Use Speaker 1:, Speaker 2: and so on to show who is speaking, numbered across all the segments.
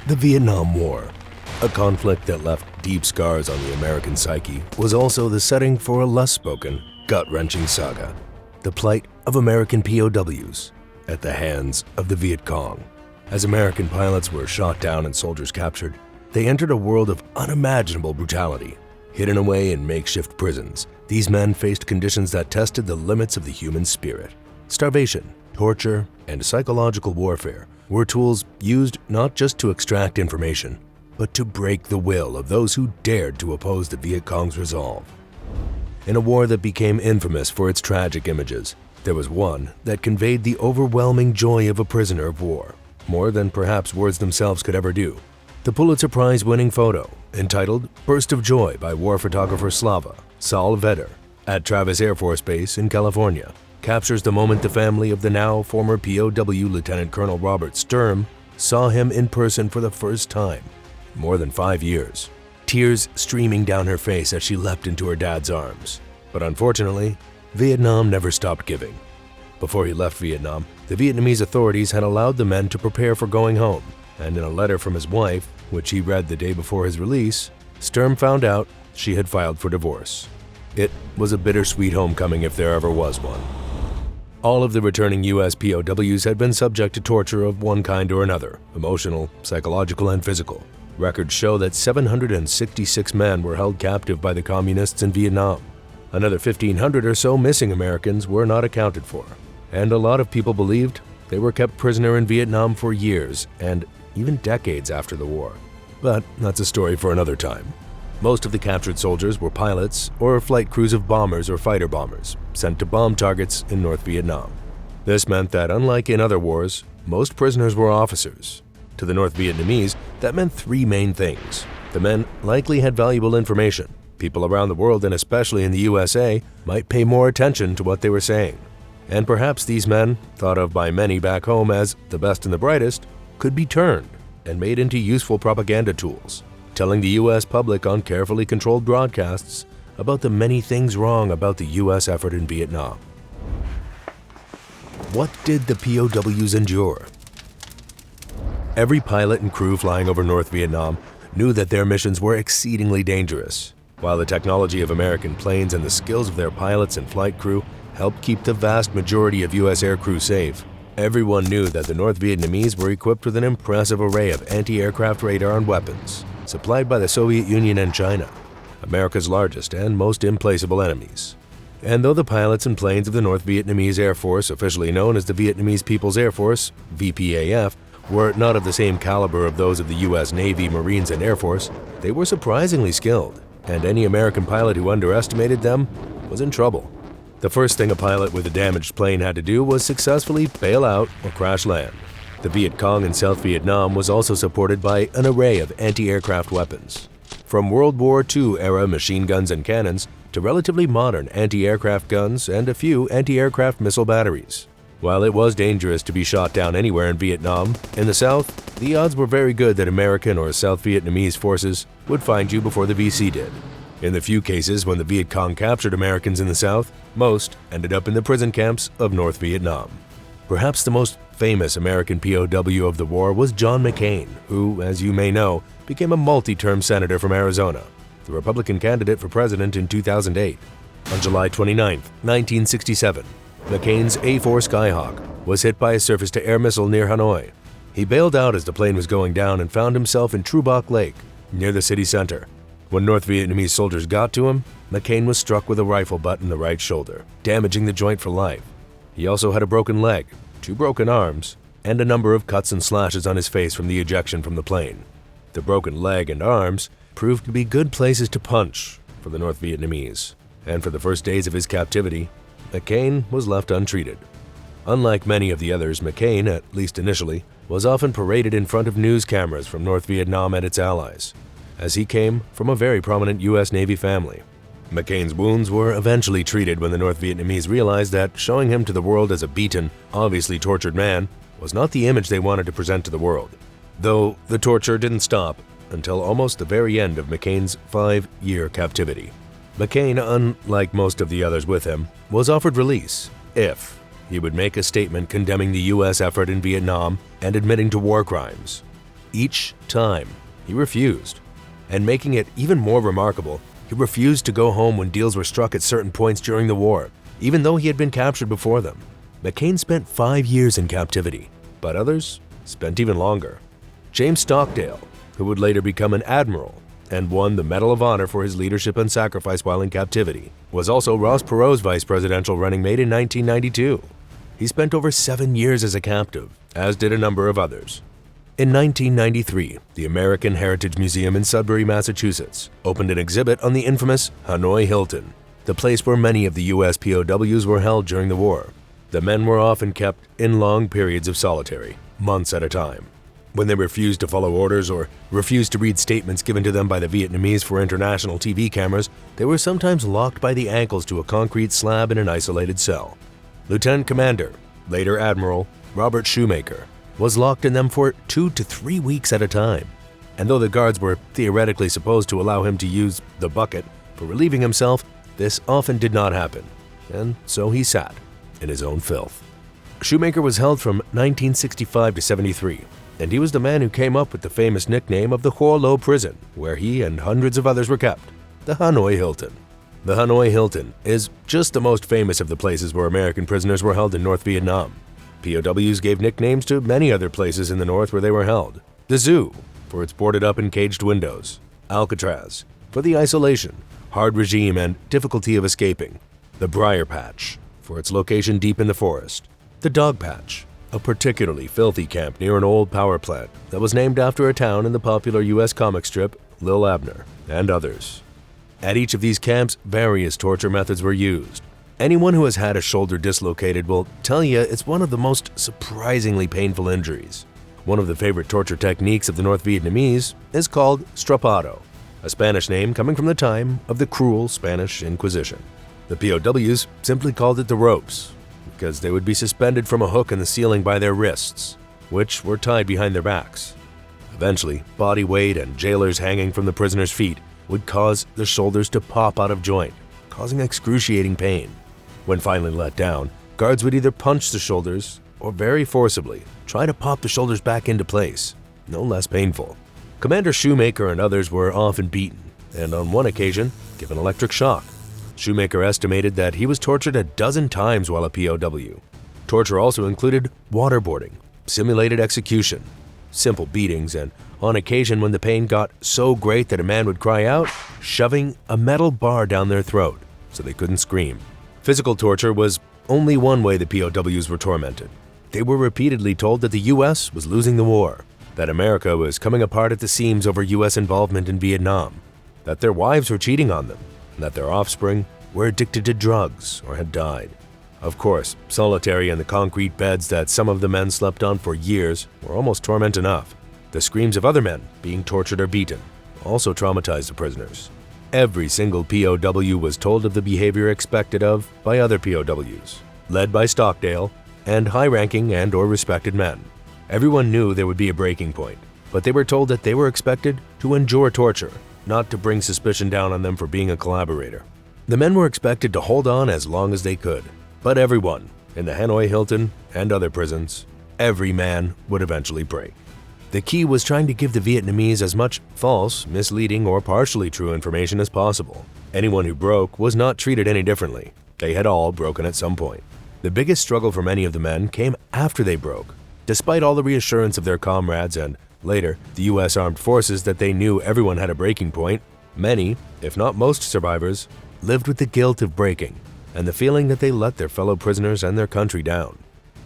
Speaker 1: The Vietnam War, a conflict that left deep scars on the American psyche, was also the setting for a less-spoken, gut-wrenching saga, the plight of American POWs at the hands of the Viet Cong. As American pilots were shot down and soldiers captured, they entered a world of unimaginable brutality. Hidden away in makeshift prisons, these men faced conditions that tested the limits of the human spirit. Starvation, torture, and psychological warfare were tools used not just to extract information, but to break the will of those who dared to oppose the Viet Cong's resolve. In a war that became infamous for its tragic images, there was one that conveyed the overwhelming joy of a prisoner of war, more than perhaps words themselves could ever do. The Pulitzer Prize-winning photo, entitled "Burst of Joy" by war photographer Slava Saul Vedder at Travis Air Force Base in California, captures the moment the family of the now former POW Lieutenant Colonel Robert Sturm saw him in person for the first time in more than 5 years. Tears streaming down her face as she leapt into her dad's arms. But unfortunately, Vietnam never stopped giving. Before he left Vietnam, the Vietnamese authorities had allowed the men to prepare for going home, and in a letter from his wife, which he read the day before his release, Sturm found out she had filed for divorce. It was a bittersweet homecoming if there ever was one. All of the returning U.S. POWs had been subject to torture of one kind or another, emotional, psychological, and physical. Records show that 766 men were held captive by the communists in Vietnam. Another 1,500 or so missing Americans were not accounted for, and a lot of people believed they were kept prisoner in Vietnam for years and even decades after the war. But that's a story for another time. Most of the captured soldiers were pilots or flight crews of bombers or fighter bombers sent to bomb targets in North Vietnam. This meant that, unlike in other wars, most prisoners were officers. To the North Vietnamese, that meant three main things. The men likely had valuable information. People around the world, and especially in the USA, might pay more attention to what they were saying. And perhaps these men, thought of by many back home as the best and the brightest, could be turned and made into useful propaganda tools, telling the U.S. public on carefully controlled broadcasts about the many things wrong about the U.S. effort in Vietnam. What did the POWs endure? Every pilot and crew flying over North Vietnam knew that their missions were exceedingly dangerous. While the technology of American planes and the skills of their pilots and flight crew helped keep the vast majority of U.S. aircrew safe, everyone knew that the North Vietnamese were equipped with an impressive array of anti-aircraft radar and weapons, supplied by the Soviet Union and China, America's largest and most implacable enemies. And though the pilots and planes of the North Vietnamese Air Force, officially known as the Vietnamese People's Air Force, VPAF, were not of the same caliber of those of the U.S. Navy, Marines, and Air Force, they were surprisingly skilled, and any American pilot who underestimated them was in trouble. The first thing a pilot with a damaged plane had to do was successfully bail out or crash land. The Viet Cong in South Vietnam was also supported by an array of anti-aircraft weapons, from World War II-era machine guns and cannons to relatively modern anti-aircraft guns and a few anti-aircraft missile batteries. While it was dangerous to be shot down anywhere in Vietnam, in the South, the odds were very good that American or South Vietnamese forces would find you before the VC did. In the few cases when the Viet Cong captured Americans in the South, most ended up in the prison camps of North Vietnam. Perhaps the most famous American POW of the war was John McCain, who, as you may know, became a multi-term senator from Arizona, the Republican candidate for president in 2008. On July 29, 1967, McCain's A-4 Skyhawk was hit by a surface-to-air missile near Hanoi. He bailed out as the plane was going down and found himself in True Bach Lake, near the city center. When North Vietnamese soldiers got to him, McCain was struck with a rifle butt in the right shoulder, damaging the joint for life. He also had a broken leg, 2 broken arms, and a number of cuts and slashes on his face from the ejection from the plane. The broken leg and arms proved to be good places to punch for the North Vietnamese, and for the first days of his captivity, McCain was left untreated. Unlike many of the others, McCain, at least initially, was often paraded in front of news cameras from North Vietnam and its allies, as he came from a very prominent U.S. Navy family. McCain's wounds were eventually treated when the North Vietnamese realized that showing him to the world as a beaten, obviously tortured man was not the image they wanted to present to the world. Though the torture didn't stop until almost the very end of McCain's 5-year captivity. McCain, unlike most of the others with him, was offered release if he would make a statement condemning the U.S. effort in Vietnam and admitting to war crimes. Each time, he refused. And making it even more remarkable, he refused to go home when deals were struck at certain points during the war, even though he had been captured before them. McCain spent 5 years in captivity, but others spent even longer. James Stockdale, who would later become an admiral and won the Medal of Honor for his leadership and sacrifice while in captivity, was also Ross Perot's vice presidential running mate in 1992. He spent over 7 years as a captive, as did a number of others. In 1993, the American Heritage Museum in Sudbury, Massachusetts, opened an exhibit on the infamous Hanoi Hilton, the place where many of the U.S. POWs were held during the war. The men were often kept in long periods of solitary, months at a time. When they refused to follow orders or refused to read statements given to them by the Vietnamese for international TV cameras, they were sometimes locked by the ankles to a concrete slab in an isolated cell. Lieutenant Commander, later Admiral, Robert Shoemaker, was locked in them for 2 to 3 weeks at a time. And though the guards were theoretically supposed to allow him to use the bucket for relieving himself, this often did not happen, and so he sat in his own filth. Shoemaker was held from 1965 to 73, and he was the man who came up with the famous nickname of the Ho Lo prison, where he and hundreds of others were kept, the Hanoi Hilton. The Hanoi Hilton is just the most famous of the places where American prisoners were held in North Vietnam. POWs gave nicknames to many other places in the North where they were held. The Zoo, for its boarded-up and caged windows. Alcatraz, for the isolation, hard regime, and difficulty of escaping. The Briar Patch, for its location deep in the forest. The Dog Patch, a particularly filthy camp near an old power plant that was named after a town in the popular U.S. comic strip Lil Abner, and others. At each of these camps, various torture methods were used. Anyone who has had a shoulder dislocated will tell you it's one of the most surprisingly painful injuries. One of the favorite torture techniques of the North Vietnamese is called strapado, a Spanish name coming from the time of the cruel Spanish Inquisition. The POWs simply called it the ropes, because they would be suspended from a hook in the ceiling by their wrists, which were tied behind their backs. Eventually, body weight and jailers hanging from the prisoners' feet would cause the shoulders to pop out of joint, causing excruciating pain. When finally let down, guards would either punch the shoulders or very forcibly try to pop the shoulders back into place, no less painful. Commander Shoemaker and others were often beaten, and on one occasion, given electric shock. Shoemaker estimated that he was tortured a dozen times while a POW. Torture also included waterboarding, simulated execution, simple beatings, and on occasion when the pain got so great that a man would cry out, shoving a metal bar down their throat so they couldn't scream. Physical torture was only one way the POWs were tormented. They were repeatedly told that the U.S. was losing the war, that America was coming apart at the seams over U.S. involvement in Vietnam, that their wives were cheating on them, and that their offspring were addicted to drugs or had died. Of course, solitary in the concrete beds that some of the men slept on for years were almost torment enough. The screams of other men being tortured or beaten also traumatized the prisoners. Every single POW was told of the behavior expected of by other POWs, led by Stockdale and high-ranking and or respected men. Everyone knew there would be a breaking point, but they were told that they were expected to endure torture, not to bring suspicion down on them for being a collaborator. The men were expected to hold on as long as they could, but everyone, in the Hanoi Hilton and other prisons, every man would eventually break. The key was trying to give the Vietnamese as much false, misleading, or partially true information as possible. Anyone who broke was not treated any differently. They had all broken at some point. The biggest struggle for many of the men came after they broke. Despite all the reassurance of their comrades and, later, the U.S. Armed Forces that they knew everyone had a breaking point, many, if not most survivors, lived with the guilt of breaking and the feeling that they let their fellow prisoners and their country down.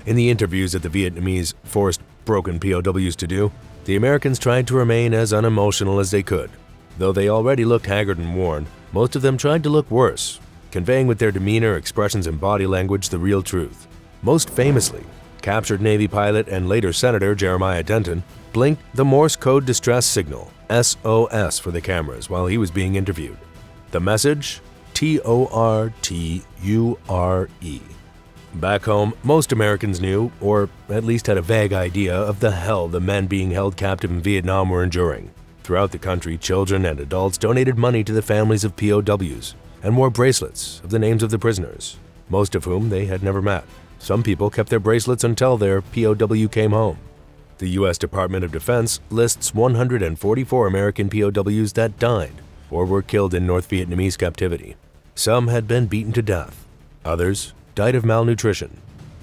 Speaker 1: In the interviews that the Vietnamese forced broken POWs to do, the Americans tried to remain as unemotional as they could. Though they already looked haggard and worn, most of them tried to look worse, conveying with their demeanor, expressions, and body language the real truth. Most famously, captured Navy pilot and later Senator Jeremiah Denton blinked the Morse code distress signal, SOS, for the cameras while he was being interviewed. The message? TORTURE. Back home, most Americans knew, or at least had a vague idea, of the hell the men being held captive in Vietnam were enduring. Throughout the country, children and adults donated money to the families of POWs and wore bracelets of the names of the prisoners, most of whom they had never met. Some people kept their bracelets until their POW came home. The U.S. Department of Defense lists 144 American POWs that died or were killed in North Vietnamese captivity. Some had been beaten to death. Others died of malnutrition.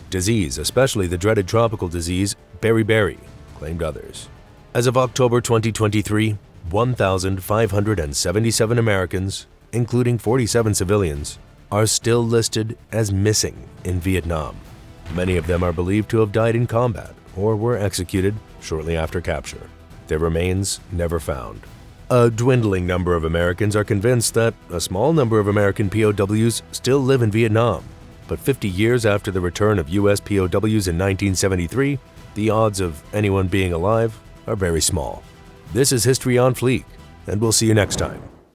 Speaker 1: Disease, especially the dreaded tropical disease beriberi, claimed others. As of October 2023, 1,577 Americans, including 47 civilians, are still listed as missing in Vietnam. Many of them are believed to have died in combat or were executed shortly after capture. Their remains never found. A dwindling number of Americans are convinced that a small number of American POWs still live in Vietnam, but 50 years after the return of U.S. POWs in 1973, the odds of anyone being alive are very small. This is History on Fleek, and we'll see you next time.